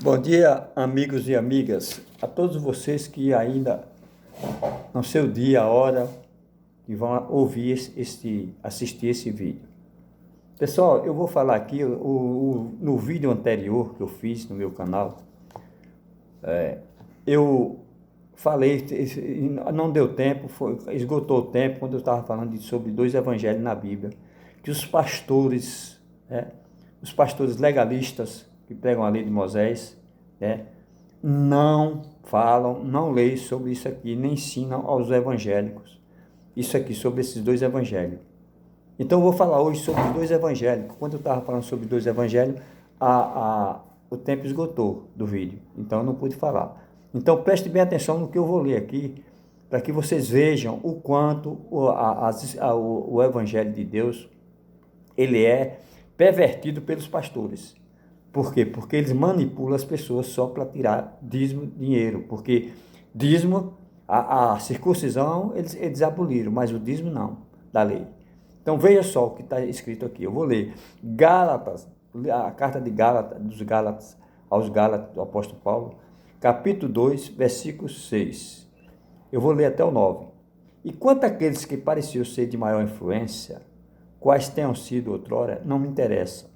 Bom dia, amigos e amigas, a todos vocês que ainda não sei o dia, a hora, que vão ouvir assistir esse vídeo. Pessoal, eu vou falar aqui, no vídeo anterior que eu fiz no meu canal, eu falei, não deu tempo, esgotou o tempo, quando eu estava falando sobre dois evangelhos na Bíblia, que os pastores legalistas que pregam a lei de Moisés, não falam, não leem sobre isso aqui, nem ensinam aos evangélicos isso aqui, sobre esses dois evangelhos. Então eu vou falar hoje sobre os dois evangelhos. Quando eu estava falando sobre dois evangelhos, o tempo esgotou do vídeo, então eu não pude falar. Então preste bem atenção no que eu vou ler aqui, para que vocês vejam o quanto o evangelho de Deus ele é pervertido pelos pastores. Por quê? Porque eles manipulam as pessoas só para tirar dízimo, dinheiro. Porque dízimo, a circuncisão, eles aboliram, mas o dízimo não, da lei. Então veja só o que está escrito aqui. Eu vou ler Gálatas, a carta de Gálatas, dos Gálatas, aos Gálatas, do apóstolo Paulo, capítulo 2, versículo 6. Eu vou ler até o 9. E quanto àqueles que pareciam ser de maior influência, quais tenham sido outrora, não me interessa.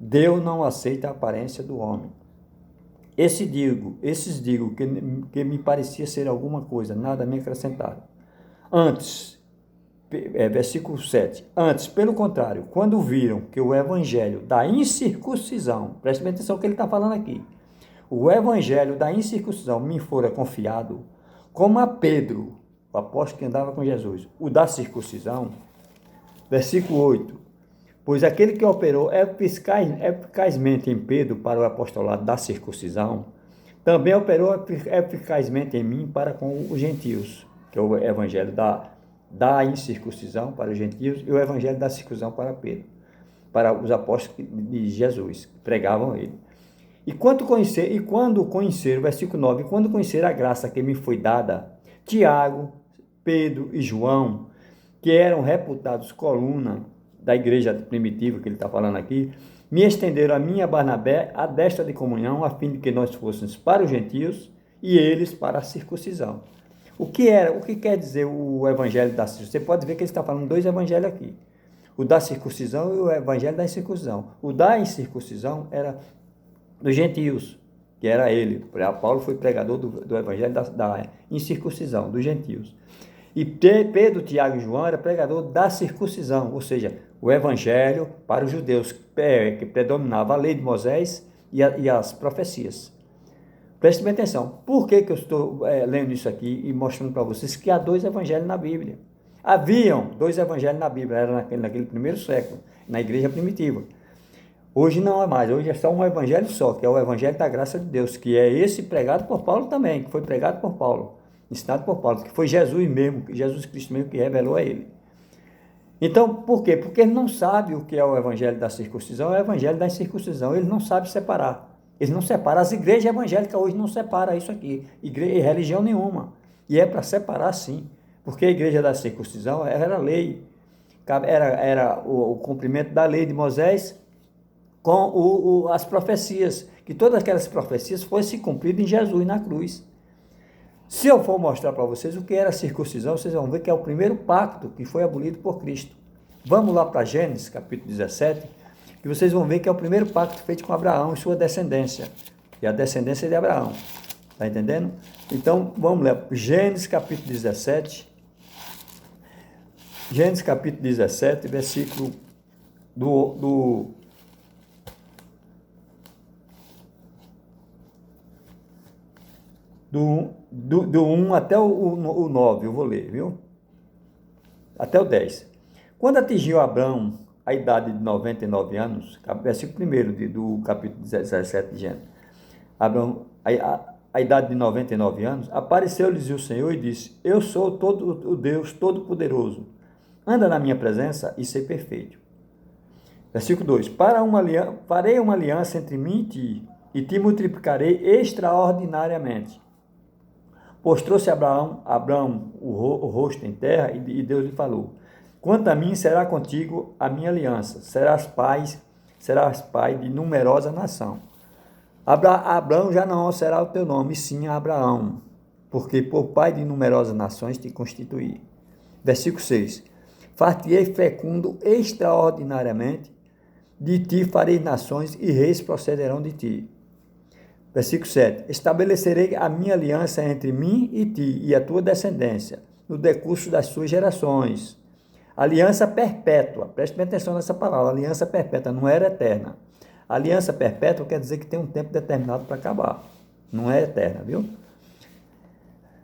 Deus não aceita a aparência do homem. Esses digo que me parecia ser alguma coisa, nada me acrescentaram. Antes, versículo 7, antes, pelo contrário, quando viram que o evangelho da incircuncisão, preste bem atenção no que ele está falando aqui, o evangelho da incircuncisão me fora confiado, como a Pedro, o apóstolo que andava com Jesus, o da circuncisão, versículo 8, pois aquele que operou eficazmente em Pedro para o apostolado da circuncisão, também operou eficazmente em mim para com os gentios, que é o evangelho da incircuncisão para os gentios e o evangelho da circuncisão para Pedro, para os apóstolos de Jesus, que pregavam ele. E quando conheceram, versículo 9, quando conheceram a graça que me foi dada, Tiago, Pedro e João, que eram reputados coluna da igreja primitiva que ele está falando aqui, me estenderam a mim e a Barnabé a destra de comunhão, a fim de que nós fôssemos para os gentios e eles para a circuncisão. O que quer dizer o evangelho da circuncisão? Você pode ver que ele está falando dois evangelhos aqui. O da circuncisão e o evangelho da incircuncisão. O da incircuncisão era dos gentios, que era ele. Paulo foi pregador do evangelho da incircuncisão, dos gentios. E Pedro, Tiago e João era pregador da circuncisão, ou seja, o evangelho para os judeus, que predominava a lei de Moisés e as profecias. Preste bem atenção. Por que eu estou lendo isso aqui e mostrando para vocês que há dois evangelhos na Bíblia? Haviam dois evangelhos na Bíblia, era naquele primeiro século, na igreja primitiva. Hoje não é mais, hoje é só um evangelho só, que é o evangelho da graça de Deus, que é esse pregado por Paulo também, que foi pregado por Paulo, ensinado por Paulo, que foi Jesus mesmo, Jesus Cristo mesmo que revelou a ele. Então, por quê? Porque ele não sabe o que é o evangelho da circuncisão e o evangelho da incircuncisão, ele não sabe separar. Eles não separam, as igrejas evangélicas hoje não separam isso aqui, religião nenhuma, e é para separar sim, porque a igreja da circuncisão era lei, era o cumprimento da lei de Moisés com as profecias, que todas aquelas profecias fossem cumpridas em Jesus na cruz. Se eu for mostrar para vocês o que era a circuncisão, vocês vão ver que é o primeiro pacto que foi abolido por Cristo. Vamos lá para Gênesis, capítulo 17, que vocês vão ver que é o primeiro pacto feito com Abraão e sua descendência. E a descendência de Abraão. Está entendendo? Então, vamos lá. Gênesis, capítulo 17. Gênesis, capítulo 17, versículo do 1 até o 9, eu vou ler, viu? Até o 10. Quando atingiu Abraão a idade de 99 anos, versículo 1 do capítulo 17 de Gênesis, Abraão, a idade de 99 anos, apareceu-lhes o Senhor e disse, eu sou o Deus Todo-Poderoso, anda na minha presença e ser perfeito. Versículo 2, farei uma aliança entre mim e te multiplicarei extraordinariamente. Postrou-se Abraão o rosto em terra e Deus lhe falou, quanto a mim será contigo a minha aliança, serás pai de numerosa nação. Abraão já não será o teu nome, sim Abraão, porque por pai de numerosas nações te constituí. Versículo 6. Far-te-ei fecundo extraordinariamente, de ti farei nações e reis procederão de ti. Versículo 7. Estabelecerei a minha aliança entre mim e ti e a tua descendência, no decurso das suas gerações. Aliança perpétua. Preste bem atenção nessa palavra. Aliança perpétua, não era eterna. Aliança perpétua quer dizer que tem um tempo determinado para acabar. Não é eterna, viu?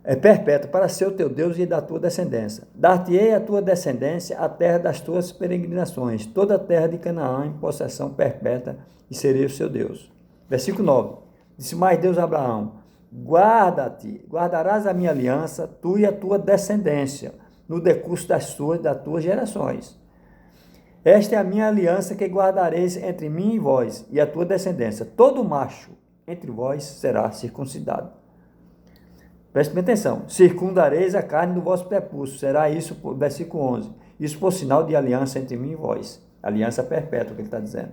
É perpétua para ser o teu Deus e da tua descendência. Dar-te-ei a tua descendência a terra das tuas peregrinações, toda a terra de Canaã em possessão perpétua, e serei o seu Deus. Versículo 9. Disse mais Deus a Abraão: guardarás a minha aliança, tu e a tua descendência, no decurso das tuas gerações. Esta é a minha aliança que guardareis entre mim e vós, e a tua descendência. Todo macho entre vós será circuncidado. Preste bem atenção. Circundareis a carne do vosso prepúcio. Será isso, versículo 11. Isso por sinal de aliança entre mim e vós. Aliança perpétua, que ele está dizendo.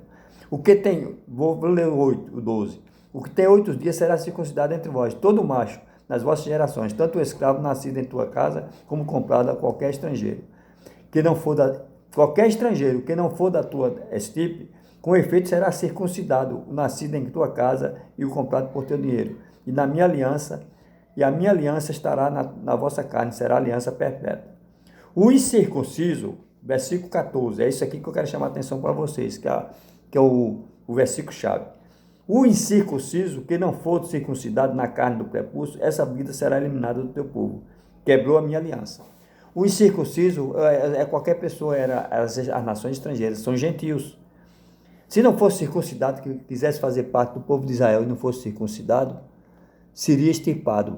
O que tem, vou ler o 12. O que tem 8 dias será circuncidado entre vós, todo macho, nas vossas gerações, tanto o escravo nascido em tua casa, como comprado a qualquer estrangeiro. Qualquer estrangeiro que não for da tua estipe, com efeito será circuncidado, o nascido em tua casa e o comprado por teu dinheiro. E a minha aliança estará na vossa carne, será aliança perpétua. O incircunciso, versículo 14, é isso aqui que eu quero chamar a atenção para vocês, que é o versículo-chave. O incircunciso, que não for circuncidado na carne do prepúcio, essa vida será eliminada do teu povo. Quebrou a minha aliança. O incircunciso é qualquer pessoa, as nações estrangeiras, são gentios. Se não fosse circuncidado, que quisesse fazer parte do povo de Israel e não fosse circuncidado, seria extirpado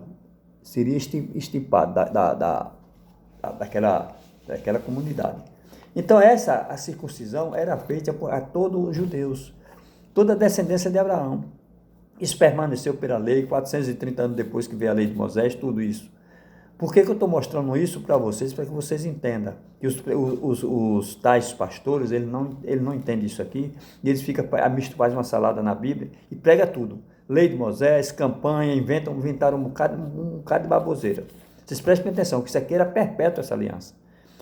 daquela comunidade. Então a circuncisão era feita a todos os judeus, toda a descendência de Abraão. Isso permaneceu pela lei, 430 anos depois que veio a lei de Moisés, tudo isso. Por que eu estou mostrando isso para vocês? Para que vocês entendam que os tais pastores, ele não entende isso aqui, e eles fazem uma salada na Bíblia e prega tudo. Lei de Moisés, campanha, inventaram um bocado de baboseira. Vocês prestem atenção, que isso aqui era perpétua, essa aliança.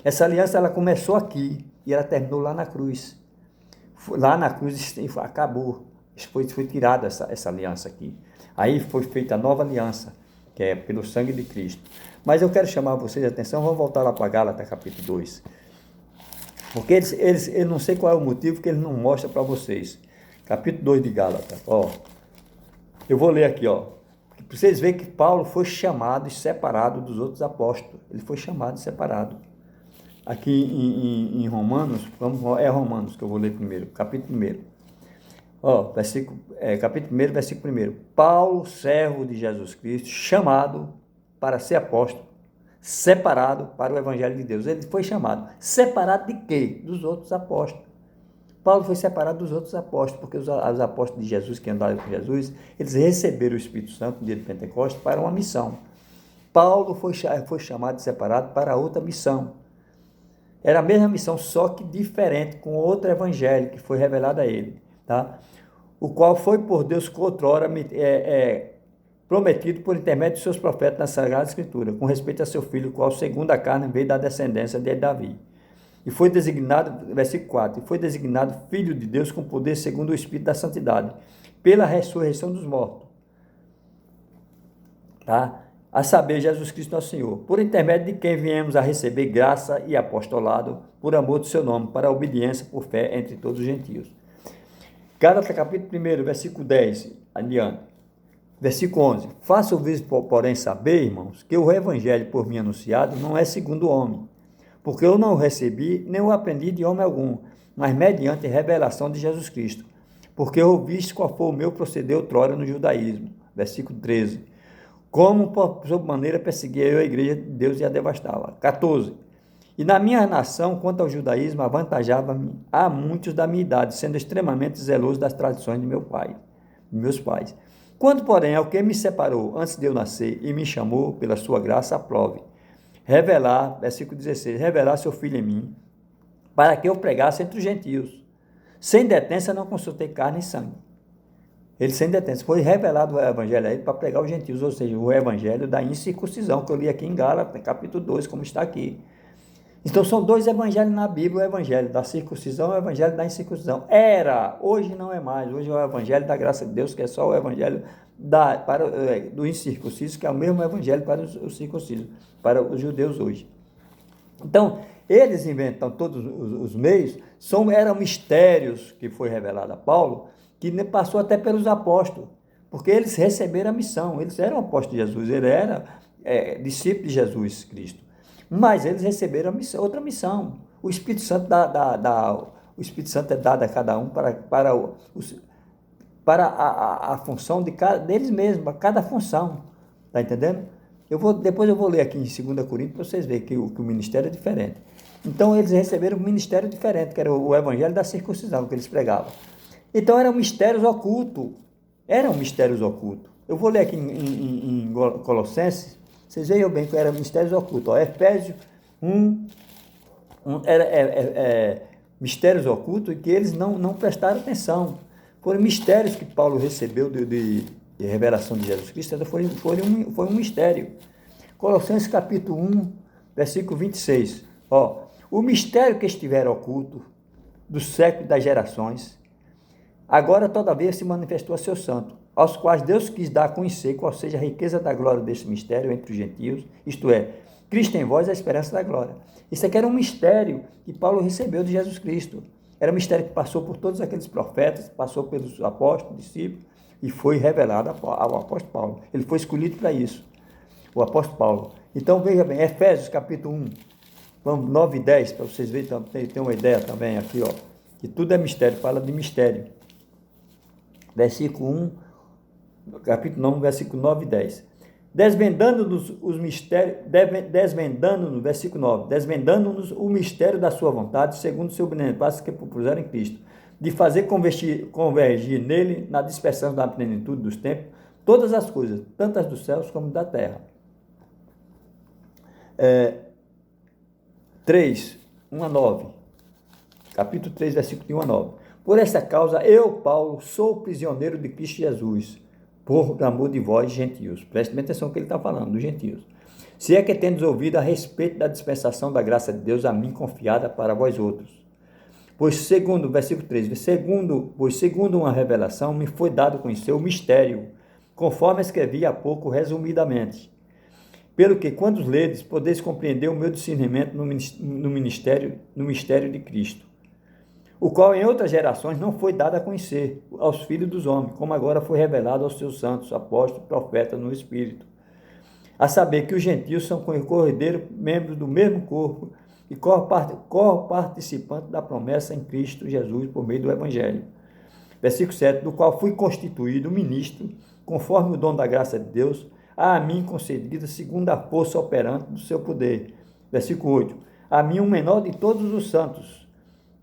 Essa aliança, ela começou aqui e ela terminou lá na cruz. Lá na cruz acabou, foi tirada essa aliança aqui. Aí foi feita a nova aliança, que é pelo sangue de Cristo. Mas eu quero chamar vocês a atenção, vamos voltar lá para Gálatas capítulo 2. Porque eu não sei qual é o motivo que ele não mostra para vocês. Capítulo 2 de Gálatas, eu vou ler aqui, para vocês verem que Paulo foi chamado e separado dos outros apóstolos. Ele foi chamado e separado. Aqui em Romanos, é Romanos que eu vou ler primeiro, capítulo 1. Capítulo 1, versículo 1. Paulo, servo de Jesus Cristo, chamado para ser apóstolo, separado para o Evangelho de Deus. Ele foi chamado. Separado de quê? Dos outros apóstolos. Paulo foi separado dos outros apóstolos, porque os apóstolos de Jesus, que andaram com Jesus, eles receberam o Espírito Santo no dia de Pentecostes para uma missão. Paulo foi chamado e separado para outra missão. Era a mesma missão, só que diferente, com outro evangelho que foi revelado a ele, tá? O qual foi por Deus que outrora prometido por intermédio de seus profetas na Sagrada Escritura, com respeito a seu filho, o qual segundo a carne veio da descendência de Davi. E foi designado, versículo 4, e foi designado filho de Deus com poder segundo o Espírito da Santidade, pela ressurreição dos mortos. Tá? A saber, Jesus Cristo nosso Senhor, por intermédio de quem viemos a receber graça e apostolado, por amor do seu nome, para a obediência por fé entre todos os gentios. Gálatas capítulo 1, versículo 10, adiante. Versículo 11. Faço-vos, porém, saber, irmãos, que o evangelho por mim anunciado não é segundo o homem, porque eu não o recebi, nem o aprendi de homem algum, mas mediante revelação de Jesus Cristo, porque ouviste qual foi o meu proceder outrora no judaísmo. Versículo 13. Como, por sob maneira, perseguia eu a igreja de Deus e a devastava. 14. E na minha nação, quanto ao judaísmo, avantajava-me a muitos da minha idade, sendo extremamente zeloso das tradições de meus pais. Quando, porém, ao que me separou antes de eu nascer e me chamou pela sua graça, aprove. Revelar, versículo 16, revelar seu filho em mim, para que eu pregasse entre os gentios. Sem detença não consultei carne e sangue. Ele sem detenção. Foi revelado o evangelho a ele para pregar os gentios, ou seja, o evangelho da incircuncisão, que eu li aqui em Gálatas, capítulo 2, como está aqui. Então são dois evangelhos na Bíblia, o evangelho da circuncisão e o evangelho da incircuncisão. Era, hoje não é mais, hoje é o evangelho da graça de Deus, que é só o evangelho do incircunciso, que é o mesmo evangelho para os circuncisos, para os judeus hoje. Então, eles inventam todos os meios, eram mistérios que foi revelado a Paulo, que passou até pelos apóstolos, porque eles receberam a missão, eles eram apóstolos de Jesus, ele era discípulo de Jesus Cristo. Mas eles receberam outra missão. O Espírito Santo o Espírito Santo é dado a cada um para a função deles mesmos, cada função. Está entendendo? Depois eu vou ler aqui em 2 Coríntios para vocês verem que o ministério é diferente. Então eles receberam um ministério diferente, que era o evangelho da circuncisão que eles pregavam. Então eram mistérios ocultos. Eu vou ler aqui em Colossenses. Vocês vejam bem que eram mistérios ocultos. Efésios 1 mistérios ocultos que eles não prestaram atenção. Foram mistérios que Paulo recebeu de revelação de Jesus Cristo. Foi um mistério. Colossenses capítulo 1, versículo 26. O mistério que estiver oculto do século e das gerações, agora todavia se manifestou a seu santo, aos quais Deus quis dar a conhecer qual seja a riqueza da glória desse mistério entre os gentios, isto é, Cristo em vós, a esperança da glória. Isso aqui era um mistério que Paulo recebeu de Jesus Cristo. Era um mistério que passou por todos aqueles profetas, passou pelos apóstolos, discípulos, e foi revelado ao apóstolo Paulo. Ele foi escolhido para isso, o apóstolo Paulo. Então, veja bem, Efésios capítulo 1, vamos 9 e 10, para vocês verem, tem uma ideia também aqui, que tudo é mistério, fala de mistério. Versículo 1, capítulo 9, versículo 9 e 10. Desvendando-nos os mistérios, desvendando-nos, versículo 9, desvendando-nos o mistério da sua vontade, segundo o seu beneplácito que propuseram em Cristo, de fazer convergir nele, na dispersão da plenitude dos tempos, todas as coisas, tanto as dos céus como da terra. 3, 1 a 9. Capítulo 3, versículo 1 a 9. Por essa causa, eu, Paulo, sou prisioneiro de Cristo Jesus, por amor de vós, gentios. Preste bem atenção no que ele está falando, dos gentios. Se é que tendes ouvido a respeito da dispensação da graça de Deus a mim confiada para vós outros. Pois segundo, versículo 13, segundo uma revelação, me foi dado conhecer o mistério, conforme escrevi há pouco resumidamente. Pelo que, quando ledes, podeis compreender o meu discernimento no mistério de Cristo, o qual em outras gerações não foi dado a conhecer aos filhos dos homens, como agora foi revelado aos seus santos, apóstolos, profetas no Espírito. A saber que os gentios são corredeiros, membros do mesmo corpo, e co-participantes da promessa em Cristo Jesus por meio do Evangelho. Versículo 7, do qual fui constituído ministro, conforme o dom da graça de Deus, a mim concedida segundo a força operante do seu poder. Versículo 8, a mim o menor de todos os santos,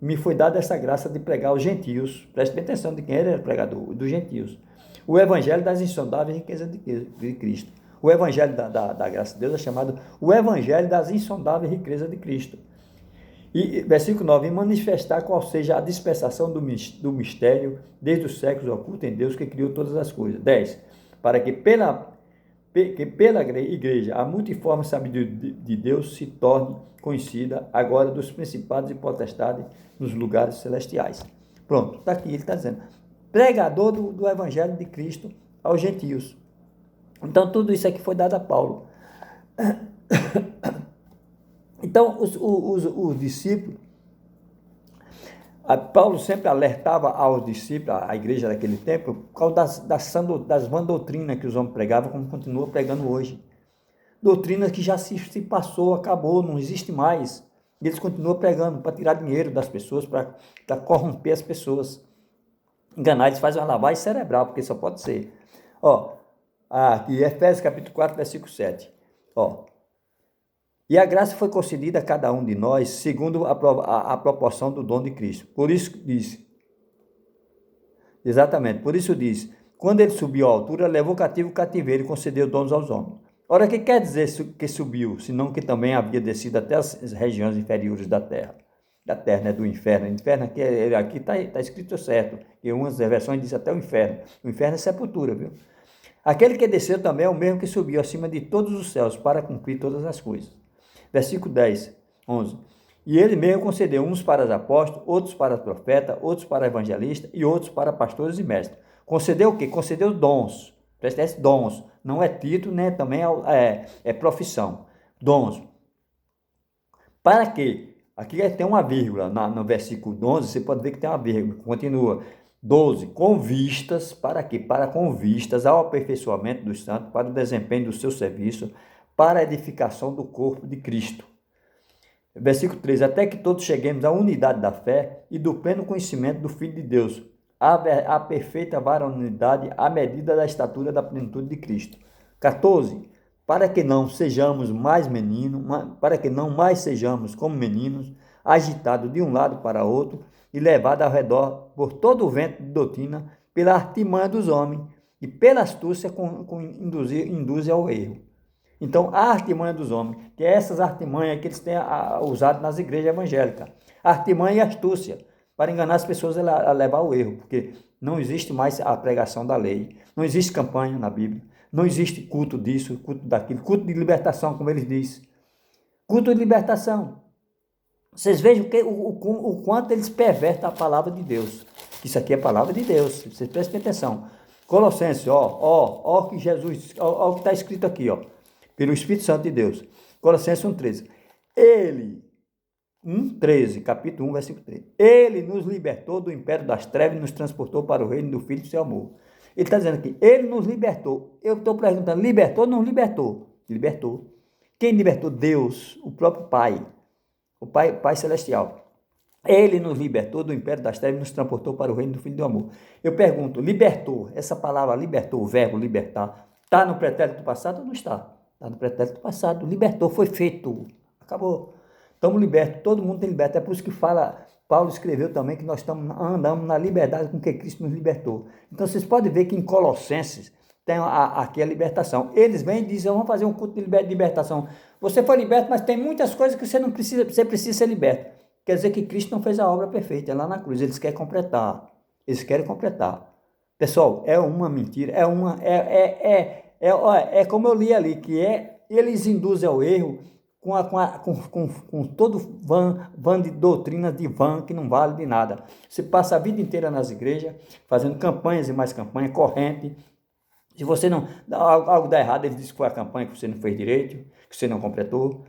me foi dada essa graça de pregar aos gentios, preste bem atenção de quem era o pregador, dos gentios, o Evangelho das insondáveis riquezas de Cristo. O Evangelho da graça de Deus é chamado o Evangelho das insondáveis riquezas de Cristo. E versículo 9, e manifestar qual seja a dispensação do mistério desde os séculos oculto em Deus que criou todas as coisas. 10, para que pela igreja a multiforme sabedoria de Deus se torne conhecida agora dos principados e potestades nos lugares celestiais. Pronto, está aqui, ele está dizendo, pregador do Evangelho de Cristo aos gentios. Então, tudo isso aqui foi dado a Paulo. Então, os discípulos, Paulo sempre alertava aos discípulos, à igreja daquele tempo, por causa das vãs doutrinas que os homens pregavam, como continua pregando hoje. Doutrinas que já se passou, acabou, não existe mais. E eles continuam pregando para tirar dinheiro das pessoas, para corromper as pessoas. Enganar, eles fazem uma lavagem cerebral, porque só pode ser. Aqui, Efésios capítulo 4, versículo 7. E a graça foi concedida a cada um de nós, segundo a proporção do dom de Cristo. Por isso diz, quando ele subiu à altura, levou cativo o cativeiro e concedeu dons aos homens. Ora, o que quer dizer que subiu, senão que também havia descido até as regiões inferiores da terra? da terra, né? Do inferno. O inferno aqui está escrito certo, e umas versões dizem até o inferno. O inferno é sepultura, viu? Aquele que desceu também é o mesmo que subiu acima de todos os céus para cumprir todas as coisas. Versículo 10, 11. E ele mesmo concedeu uns para os apóstolos, outros para profetas, outros para evangelistas e outros para pastores e mestres. Concedeu o quê? Concedeu dons. Presta atenção, dons. Não é título, né? Também é profissão. Dons. Para quê? Aqui tem uma vírgula no versículo 11, você pode ver que tem uma vírgula. Continua. 12. Com vistas, para quê? Para com vistas ao aperfeiçoamento dos santos, para o desempenho do seu serviço, para a edificação do corpo de Cristo. Versículo 13. Até que todos cheguemos à unidade da fé e do pleno conhecimento do Filho de Deus, a perfeita varonilidade, à medida da estatura da plenitude de Cristo. 14. Para que não sejamos mais meninos, para que não mais sejamos como meninos, agitados de um lado para outro e levados ao redor por todo o vento de doutrina, pela artimanha dos homens e pela astúcia induzem ao erro. Então, a artimanha dos homens, que é essas artimanhas que eles têm usado nas igrejas evangélicas, artimanha e astúcia, para enganar as pessoas a levar ao erro, porque não existe mais a pregação da lei, não existe campanha na Bíblia, não existe culto disso, culto daquilo, culto de libertação, como eles dizem. Culto de libertação. Vocês vejam o quanto eles pervertem a palavra de Deus. Isso aqui é a palavra de Deus, vocês prestem atenção. Colossenses, ó que Jesus, ó o que está escrito aqui, ó, pelo Espírito Santo de Deus. Colossenses 1,13. Ele, 1,13, capítulo 1, versículo 3. Ele nos libertou do império das trevas e nos transportou para o reino do Filho do seu amor. Ele está dizendo aqui, ele nos libertou. Eu estou perguntando, libertou ou não libertou? Libertou. Quem libertou? Deus, o próprio Pai. O Pai Celestial. Ele nos libertou do império das trevas e nos transportou para o reino do Filho do amor. Eu pergunto, libertou, essa palavra libertou, o verbo libertar, está no pretérito passado ou não está? Está no pretérito passado. Libertou, foi feito. Acabou. Estamos libertos, todo mundo tem liberto. É por isso que Paulo escreveu também que nós andamos na liberdade com que Cristo nos libertou. Então vocês podem ver que em Colossenses tem aqui a libertação. Eles vêm e dizem, vamos fazer um culto de libertação. Você foi liberto, mas tem muitas coisas que você precisa ser liberto. Quer dizer que Cristo não fez a obra perfeita, é lá na cruz. Eles querem completar. Eles querem completar. Pessoal, é uma mentira, é como eu li ali, que eles induzem ao erro com todo van de doutrinas de van que não vale de nada. Você passa a vida inteira nas igrejas, fazendo campanhas e mais campanhas, corrente. Se você não, algo dá errado, eles dizem que foi a campanha que você não fez direito, que você não completou.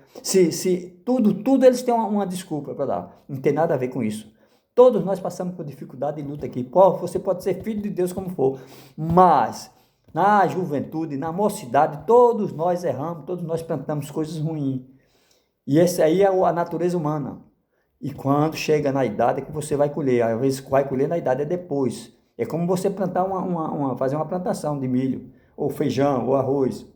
Tudo eles têm uma desculpa para dar. Não tem nada a ver com isso. Todos nós passamos por dificuldade e luta aqui. Você pode ser filho de Deus como for, mas na juventude, na mocidade, todos nós erramos, todos nós plantamos coisas ruins. E essa aí é a natureza humana. E quando chega na idade é que você vai colher. Às vezes vai colher na idade é depois. É como você plantar fazer uma plantação de milho, ou feijão, ou arroz.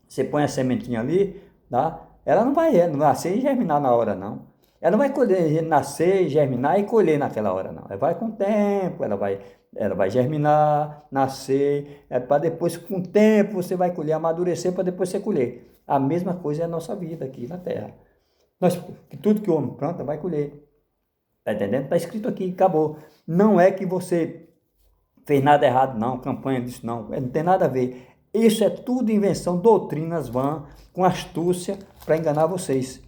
Você põe a sementinha ali, tá? Ela não vai nascer e germinar na hora, não. Ela não vai nascer, germinar e colher naquela hora, não. Ela vai com o tempo, ela vai germinar, nascer, para depois, com o tempo, você vai colher, amadurecer, para depois você colher. A mesma coisa é a nossa vida aqui na Terra. Tudo que o homem planta, vai colher. Está entendendo? Está escrito aqui, acabou. Não é que você fez nada errado, não, campanha disso, não tem nada a ver. Isso é tudo invenção, doutrinas vãs, com astúcia, para enganar vocês.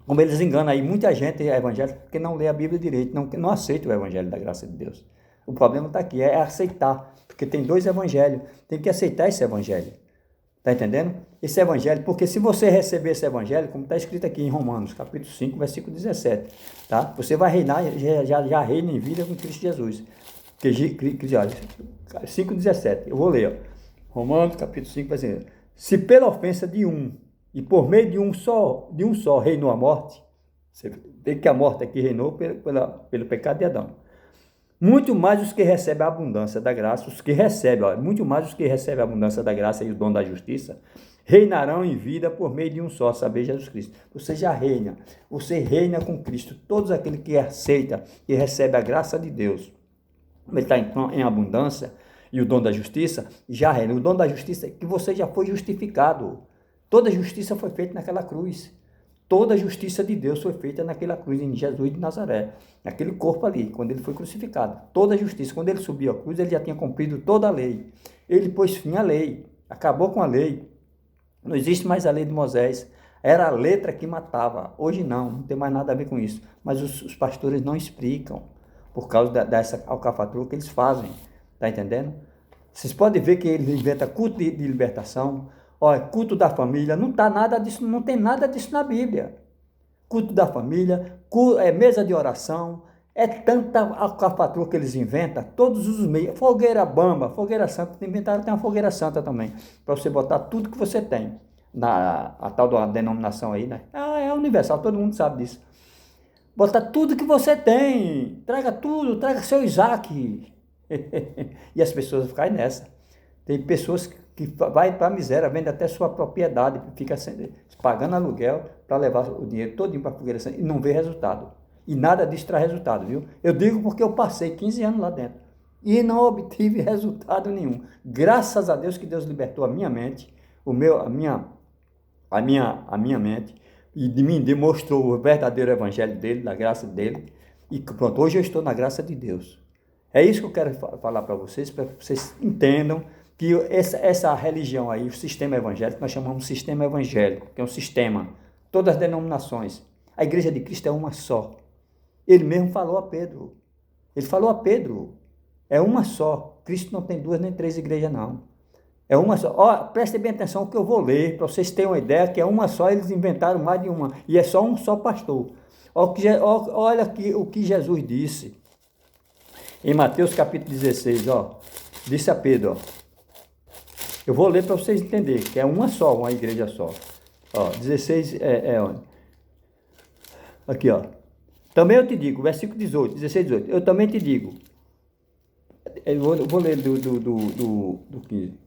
Como eles enganam aí, muita gente é evangélica porque não lê a Bíblia direito, não aceita o evangelho da graça de Deus. O problema está aqui, é aceitar, porque tem dois evangelhos, tem que aceitar esse evangelho. Está entendendo? Esse evangelho, porque se você receber esse evangelho, como está escrito aqui em Romanos, capítulo 5, versículo 17, tá? Você vai reinar, já reina em vida com Cristo Jesus. 5,17, eu vou ler, ó. Romanos, capítulo 5, versículo 17. Se pela ofensa de um, e por meio de um só reinou a morte, você vê que a morte aqui reinou pelo pecado de Adão. Muito mais os que recebem a abundância da graça, muito mais os que recebem a abundância da graça e o dom da justiça, reinarão em vida por meio de um só, saber Jesus Cristo. Você já reina, você reina com Cristo. Todos aqueles que aceitam e recebem a graça de Deus, ele está em abundância, e o dom da justiça, já reina. O dom da justiça é que você já foi justificado. Toda justiça foi feita naquela cruz. Toda a justiça de Deus foi feita naquela cruz em Jesus de Nazaré, naquele corpo ali, quando ele foi crucificado. Toda a justiça. Quando ele subiu à cruz, ele já tinha cumprido toda a lei. Ele pôs fim à lei, acabou com a lei. Não existe mais a lei de Moisés. Era a letra que matava. Hoje não tem mais nada a ver com isso. Mas os pastores não explicam, por causa dessa alcafatrua que eles fazem. Está entendendo? Vocês podem ver que ele inventa culto de libertação. Olha, culto da família, não tá nada disso, não tem nada disso na Bíblia. Culto da família, mesa de oração, é tanta alcafatrua que eles inventam, todos os meios, fogueira bamba, fogueira santa, inventaram até uma fogueira santa também, para você botar tudo que você tem, a tal da denominação aí, né? É universal, todo mundo sabe disso. Botar tudo que você tem, traga tudo, traga seu Isaac. E as pessoas caem nessa. Tem pessoas que vai para a miséria, vende até sua propriedade, fica pagando aluguel para levar o dinheiro todinho para a fogueira santa e não vê resultado. E nada disso traz resultado, viu? Eu digo porque eu passei 15 anos lá dentro e não obtive resultado nenhum. Graças a Deus que Deus libertou a minha mente, a minha mente, e de mim demonstrou o verdadeiro evangelho dele, da graça dele, e pronto, hoje eu estou na graça de Deus. É isso que eu quero falar para vocês entendam que essa religião aí, o sistema evangélico, nós chamamos de sistema evangélico, que é um sistema, todas as denominações. A igreja de Cristo é uma só. Ele mesmo falou a Pedro. Ele falou a Pedro, é uma só. Cristo não tem 2 nem 3 igrejas, não. É uma só. Prestem bem atenção que eu vou ler, para vocês terem uma ideia que é uma só, eles inventaram mais de uma. E é só um só pastor. Olha aqui o que Jesus disse. Em Mateus capítulo 16, disse a Pedro, eu vou ler para vocês entenderem, que é uma só, uma igreja só. 16 onde? Aqui, Também eu te digo, versículo 18, 16, 18. Eu também te digo. Eu vou ler do 15.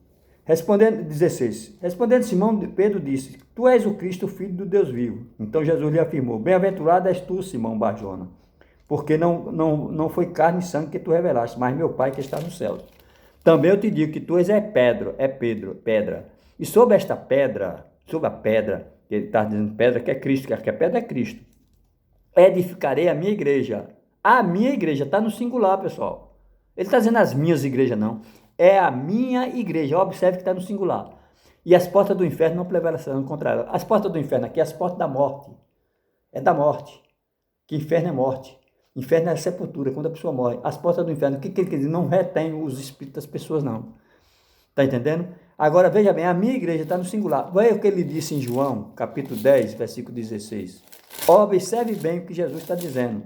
Respondendo, 16. Respondendo Simão, Pedro disse, tu és o Cristo, filho do Deus vivo. Então Jesus lhe afirmou, bem-aventurado és tu, Simão Barjona, porque não foi carne e sangue que tu revelaste, mas meu Pai que está no céu. Também eu te digo que tu és pedra. E sobre esta pedra, sobre a pedra, que ele está dizendo pedra, que é Cristo, que a pedra é Cristo, edificarei a minha igreja. A minha igreja, está no singular, pessoal. Ele está dizendo as minhas igrejas, não. É a minha igreja. Observe que está no singular. E as portas do inferno não prevalecerão contra ela. As portas do inferno aqui, as portas da morte. É da morte. Que inferno é morte. Inferno é sepultura, quando a pessoa morre. As portas do inferno, o que ele quer dizer? Não retém os espíritos das pessoas, não. Está entendendo? Agora, veja bem, a minha igreja está no singular. Veja o que ele disse em João, capítulo 10, versículo 16. Observe bem o que Jesus está dizendo.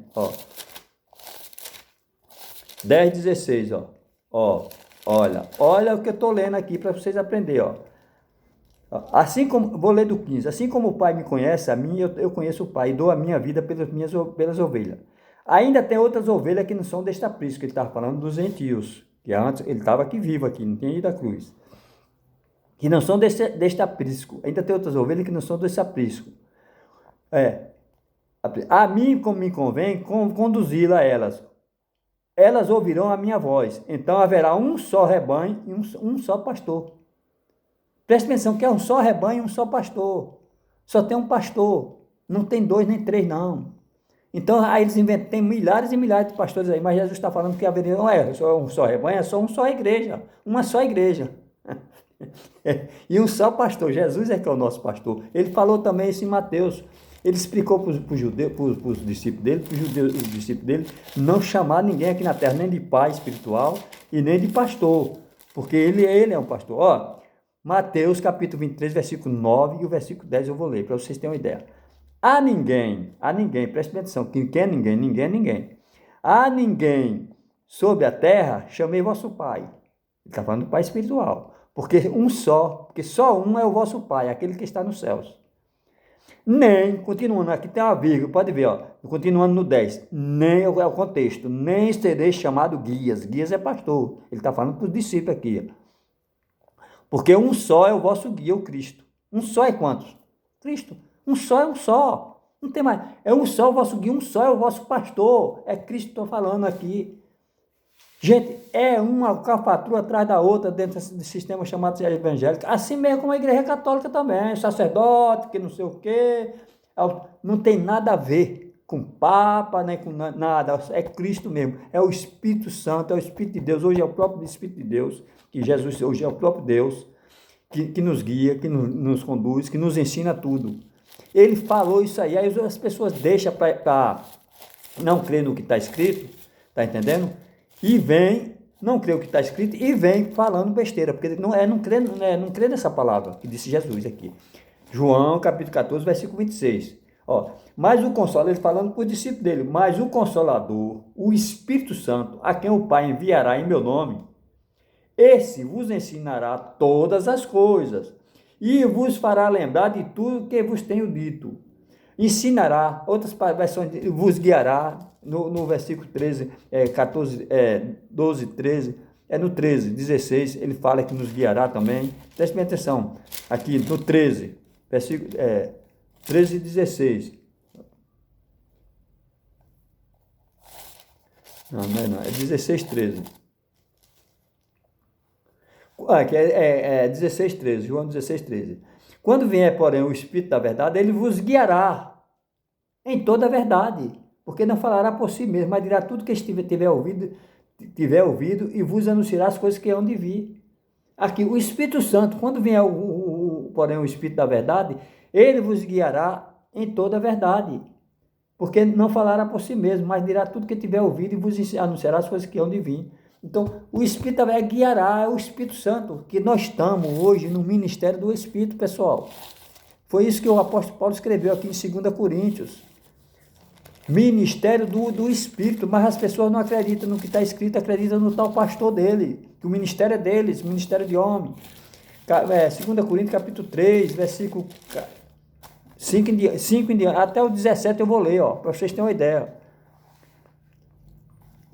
10, 16, olha o que eu estou lendo aqui para vocês aprenderem, Assim como, vou ler do 15. Assim como o Pai me conhece, a mim eu conheço o Pai e dou a minha vida pelas ovelhas. Ainda tem outras ovelhas que não são deste aprisco, que ele estava falando dos gentios, que antes ele estava aqui vivo, aqui, não tinha ido à cruz. Que não são deste aprisco. Ainda tem outras ovelhas que não são deste aprisco. A mim, como me convém, conduzi-la a elas. Elas ouvirão a minha voz. Então haverá um só rebanho e um só pastor. Preste atenção que é um só rebanho e um só pastor. Só tem um pastor. Não tem 2 nem 3, não. Então, aí eles inventam, tem milhares e milhares de pastores aí, mas Jesus está falando que haveria, não é só um só rebanho, é só uma só igreja. Uma só igreja. E um só pastor. Jesus é que é o nosso pastor. Ele falou também isso em Mateus. Ele explicou para os discípulos dele, os discípulos dele, não chamar ninguém aqui na terra, nem de pai espiritual e nem de pastor, porque ele é um pastor. Mateus capítulo 23, versículo 9 e o versículo 10 eu vou ler, para vocês terem uma ideia. A ninguém, preste atenção, quem é ninguém? Ninguém. A ninguém sobre a terra chamei vosso Pai. Ele está falando do Pai espiritual. Porque só um é o vosso Pai, aquele que está nos céus. Nem, continuando, aqui tem uma vírgula, pode ver, continuando no 10, nem é o contexto, nem sereis chamado guias é pastor. Ele está falando para os discípulos aqui. Porque um só é o vosso guia, o Cristo. Um só é quantos? Cristo. Um só é um só. Não tem mais. É um só o vosso guia, um só é o vosso pastor. É Cristo que estou falando aqui. Gente, é uma alcafatrua atrás da outra dentro desse sistema chamado evangélico. Assim mesmo como a igreja católica também. Sacerdote, que não sei o quê. Não tem nada a ver com Papa, nem com nada, é Cristo mesmo, é o Espírito Santo, é o Espírito de Deus, hoje é o próprio Espírito de Deus, que Jesus hoje é o próprio Deus, que nos guia, que nos conduz, que nos ensina tudo. Ele falou isso aí as pessoas deixam para não crer no que está escrito, está entendendo? E vem, não crê o que está escrito, e vem falando besteira, porque não crê nessa palavra que disse Jesus aqui. João, capítulo 14, versículo 26. Ó, mas o Consolador, ele falando para o discípulo dele, mas o Consolador, o Espírito Santo, a quem o Pai enviará em meu nome, esse vos ensinará todas as coisas e vos fará lembrar de tudo que vos tenho dito. Ensinará, outras versões, vos guiará, no versículo 13, 14, 12, 13, no 13, 16, ele fala que nos guiará também. Preste atenção, aqui no 13, versículo 13 e 16. Não, é 16, 13. Que é 16, 13, João 16, 13. Quando vier, porém, o Espírito da verdade, ele vos guiará em toda a verdade, porque não falará por si mesmo, mas dirá tudo que tiver ouvido e vos anunciará as coisas que hão de vir. Aqui, o Espírito Santo, quando vier, porém, o Espírito da verdade, ele vos guiará em toda a verdade, porque não falará por si mesmo, mas dirá tudo que tiver ouvido e vos anunciará as coisas que hão de vir. Então, o Espírito da verdade guiará, é o Espírito Santo, que nós estamos hoje no ministério do Espírito, pessoal. Foi isso que o apóstolo Paulo escreveu aqui em 2 Coríntios. Ministério do Espírito, mas as pessoas não acreditam no que está escrito, acreditam no tal pastor dele, que o ministério é deles, o ministério de homem. 2 Coríntios capítulo 3, versículo 5 em diante, até o 17 eu vou ler, para vocês terem uma ideia.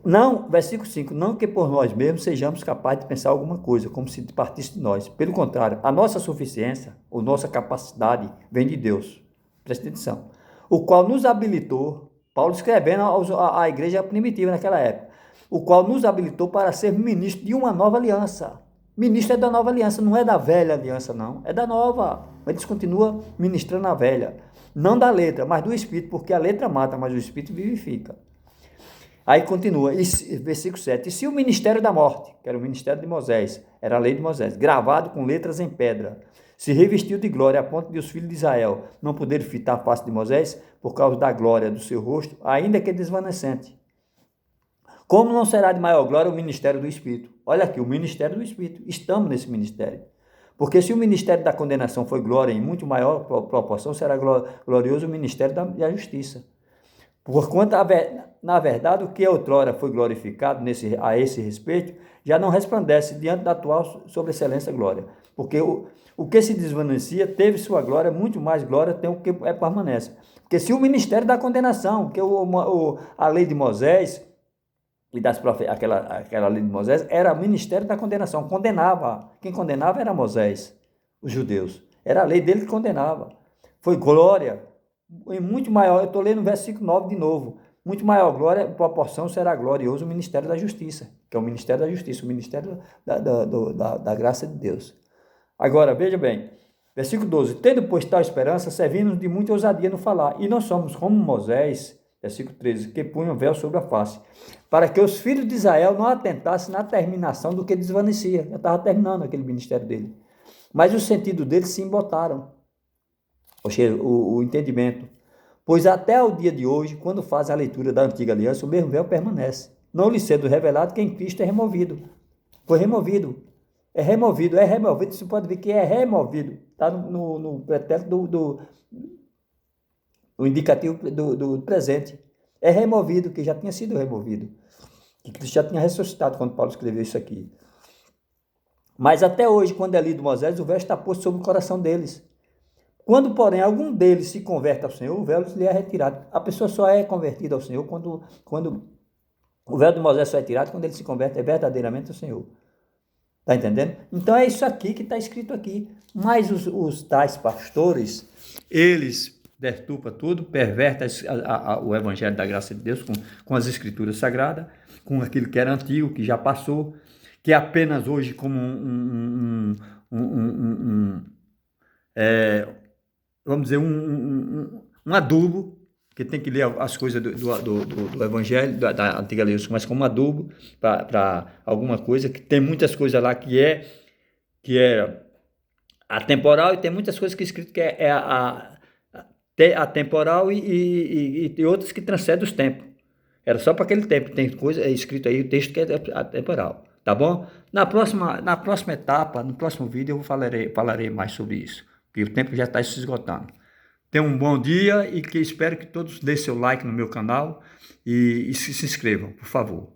Não, versículo 5, não que por nós mesmos sejamos capazes de pensar alguma coisa, como se partisse de nós. Pelo contrário, a nossa suficiência, a nossa capacidade vem de Deus. Preste atenção. O qual nos habilitou, Paulo escrevendo à igreja primitiva naquela época, o qual nos habilitou para ser ministro de uma nova aliança. Ministro é da nova aliança, não é da velha aliança, não. É da nova. Eles continuam ministrando a velha. Não da letra, mas do Espírito, porque a letra mata, mas o Espírito vivifica. Aí continua, versículo 7. E se o ministério da morte, que era o ministério de Moisés, era a lei de Moisés, gravado com letras em pedra, se revestiu de glória a ponto de os filhos de Israel não poderem fitar a face de Moisés por causa da glória do seu rosto, ainda que desvanecente. Como não será de maior glória o ministério do Espírito? Olha aqui, o ministério do Espírito. Estamos nesse ministério. Porque se o ministério da condenação foi glória em muito maior proporção, será glorioso o ministério da justiça. Porquanto, na verdade, o que outrora foi glorificado a esse respeito, já não resplandece diante da atual sobreexcelência glória. Porque o que se desvanecia teve sua glória, muito mais glória tem o que permanece. Porque se o ministério da condenação, que a lei de Moisés, e aquela lei de Moisés, era o ministério da condenação, condenava. Quem condenava era Moisés, os judeus. Era a lei dele que condenava. Foi glória. Em muito maior, eu estou lendo o versículo 9 de novo, muito maior glória, proporção será glorioso o ministério da justiça, que é o ministério da justiça, o ministério da graça de Deus. Agora, veja bem, versículo 12, tendo pois tal esperança, servindo-nos de muita ousadia no falar, e não somos como Moisés, versículo 13, que punha um véu sobre a face, para que os filhos de Israel não atentassem na terminação do que desvanecia, já estava terminando aquele ministério dele, mas o sentido deles se embotaram, o entendimento, pois até o dia de hoje, quando faz a leitura da antiga aliança, o mesmo véu permanece, não lhe sendo revelado que em Cristo é removido, foi removido, você pode ver que é removido, está no pretérito o indicativo do presente, é removido, que já tinha sido removido, que Cristo já tinha ressuscitado quando Paulo escreveu isso aqui, mas até hoje, quando é lido Moisés, o véu está posto sobre o coração deles. Quando, porém, algum deles se converte ao Senhor, o véu lhe é retirado. A pessoa só é convertida ao Senhor quando o véu de Moisés só é tirado quando ele se converte verdadeiramente ao Senhor. Está entendendo? Então é isso aqui que está escrito aqui. Mas os tais pastores, eles deturpam tudo, pervertem o evangelho da graça de Deus com as escrituras sagradas, com aquilo que era antigo, que já passou, que é apenas hoje como vamos dizer, um adubo, que tem que ler as coisas do Evangelho, da Antiga Aliança, mas como adubo para alguma coisa, que tem muitas coisas lá que é atemporal, e tem muitas coisas que é escrito que é atemporal e outras que transcendem os tempos. Era só para aquele tempo. Tem coisa escrito aí, o texto que é atemporal. Tá bom? Na próxima etapa, no próximo vídeo, eu falarei mais sobre isso. Porque o tempo já está se esgotando. Tenha um bom dia e que espero que todos deixem seu like no meu canal e se inscrevam, por favor.